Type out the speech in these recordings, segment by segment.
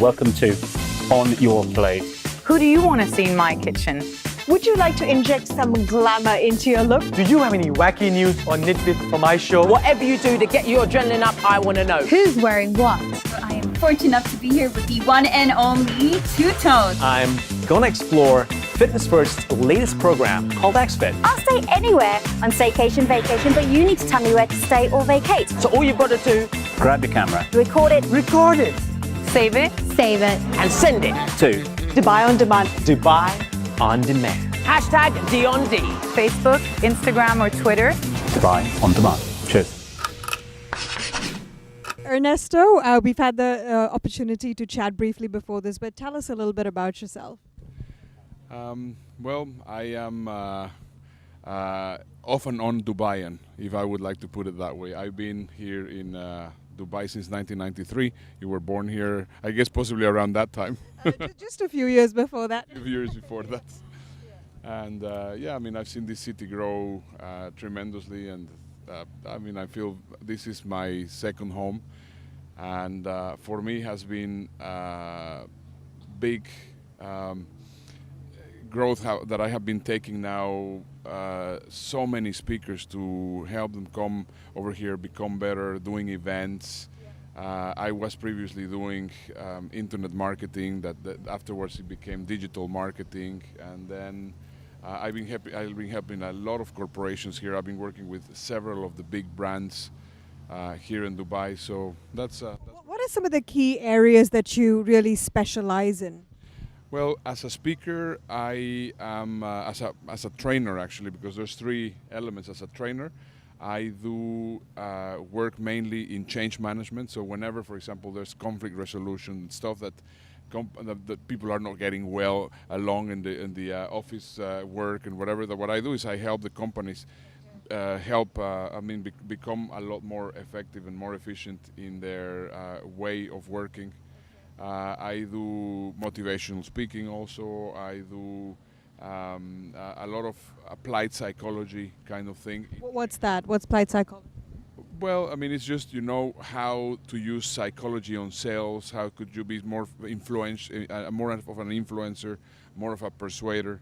Welcome to On Your Plate. Who do you want to see in my kitchen? Would you like to inject some glamour into your look? Do you have any wacky news or nitbits for my show? Whatever you do to get your adrenaline up, I want to know. Who's wearing what? I am fortunate enough to be here with the one and only Two Tones. I'm gonna explore Fitness First's latest program called XFit. I'll stay anywhere on staycation, vacation, but you need to tell me where to stay or vacate. So all you've got to do, Grab your camera. Record it. Record it Save it. Save it. and send it. to Dubai on demand. Dubai On Demand. Hashtag D-on-D. Facebook, Instagram, or Twitter. Dubai on demand. Cheers. Ernesto, we've had the opportunity to chat briefly before this, but tell us a little bit about yourself. Well, I am off and on Dubaian, if I would like to put it that way. I've been here in Dubai since 1993. You were born here, I guess, possibly around that time. Just a few years before that. A few years before that. And yeah, I mean, I've seen this city grow tremendously, and I mean, I feel this is my second home, and for me has been big growth that I have been taking now. So many speakers to help them come over here, become better, doing events. I was previously doing internet marketing. That afterwards it became digital marketing, and then I've been helping a lot of corporations here. I've been working with several of the big brands here in Dubai. So that's What are some of the key areas that you really specialize in? well, as a speaker, I am as a trainer actually, because there's three elements. As a trainer, I do work mainly in change management. So whenever, for example, there's conflict resolution stuff that people are not getting well along in the office work and whatever. What I do is I help the companies become a lot more effective and more efficient in their way of working. I do motivational speaking also. I do a lot of applied psychology kind of thing. What's that? What's applied psychology? Well, I mean, it's just, how to use psychology on sales. How could you be more influential, more of an influencer, more of a persuader,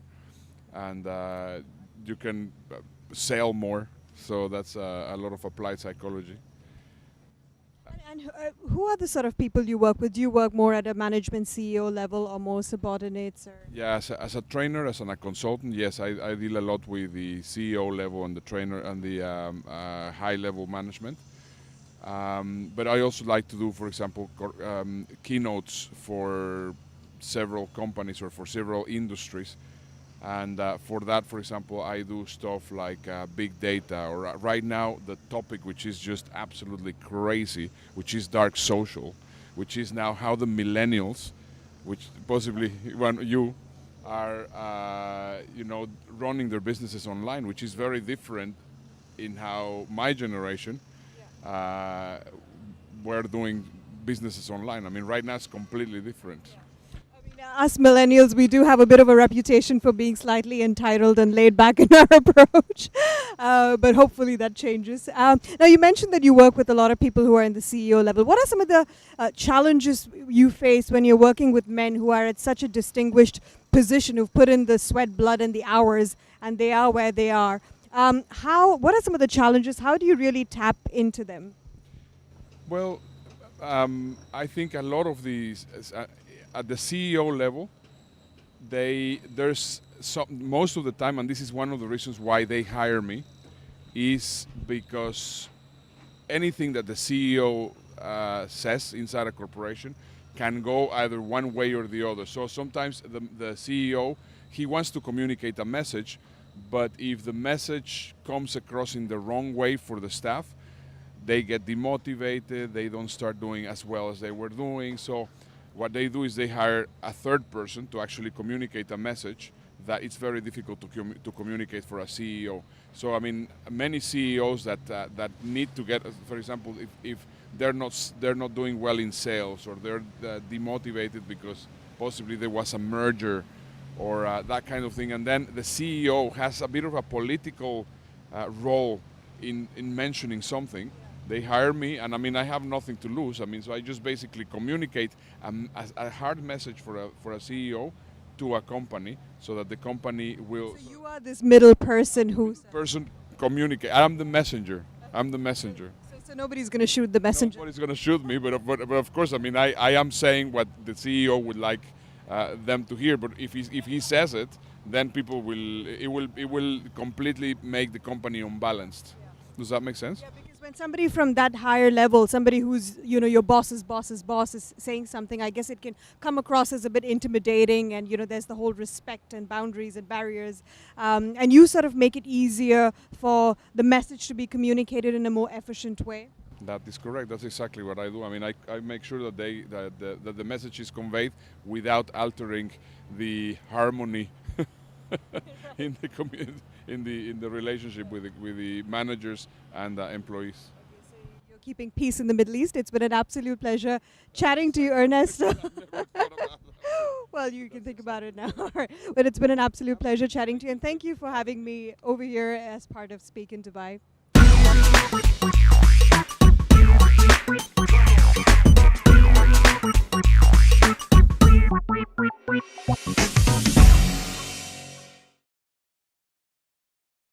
and you can sell more. So that's a lot of applied psychology. And who are the sort of people you work with? Do you work more at a management CEO level or more subordinates? Or? Yeah, as a trainer, as a consultant, yes, I deal a lot with the CEO level and the trainer and the high-level management. But I also like to do, for example, keynotes for several companies or for several industries. And for that, for example, I do stuff like big data, or right now the topic which is just absolutely crazy, which is dark social, which is now how the millennials, which possibly you are, running their businesses online, which is very different in how my generation were doing businesses online. I mean, right now it's completely different. Us millennials, we do have a bit of a reputation for being slightly entitled and laid back in our approach, but hopefully that changes. Now, you mentioned that you work with a lot of people who are in the CEO level. What are some of the challenges you face when you're working with men who are at such a distinguished position, who've put in the sweat, blood, and the hours, and they are where they are? What are some of the challenges? How do you really tap into them? Well, I think a lot of these, at the CEO level, most of the time, and this is one of the reasons why they hire me, is because anything that the CEO says inside a corporation can go either one way or the other. So sometimes the CEO, he wants to communicate a message, but if the message comes across in the wrong way for the staff, they get demotivated, they don't start doing as well as they were doing. So what they do is they hire a third person to actually communicate a message that it's very difficult to communicate for a CEO. So I mean, many CEOs that need to get, for example, if they're not doing well in sales, or they're demotivated because possibly there was a merger or that kind of thing, and then the CEO has a bit of a political role in mentioning something, They hire me, and I mean, I have nothing to lose. I mean, so I just basically communicate a hard message for a CEO to a company, so that the company will. So you are this middle person who's. Person communicate. I'm the messenger. I'm the messenger. So nobody's going to shoot the messenger. Nobody's going to shoot me, but of course, I mean, I am saying what the CEO would like them to hear. But if he says it, then people it will completely make the company unbalanced. Does that make sense? Yeah, because when somebody from that higher level, somebody who's, you know, your boss's boss's boss is saying something, I guess it can come across as a bit intimidating, and, you know, there's the whole respect and boundaries and barriers. And you sort of make it easier for the message to be communicated in a more efficient way. That is correct. That's exactly what I do. I mean, I make sure that that the message is conveyed without altering the harmony in the community, in the relationship with the managers and employees. You're keeping peace in the Middle East. It's been an absolute pleasure chatting to you, Ernesto. Well, you can think about it now. But it's been an absolute pleasure chatting to you, and thank you for having me over here as part of Speak in Dubai.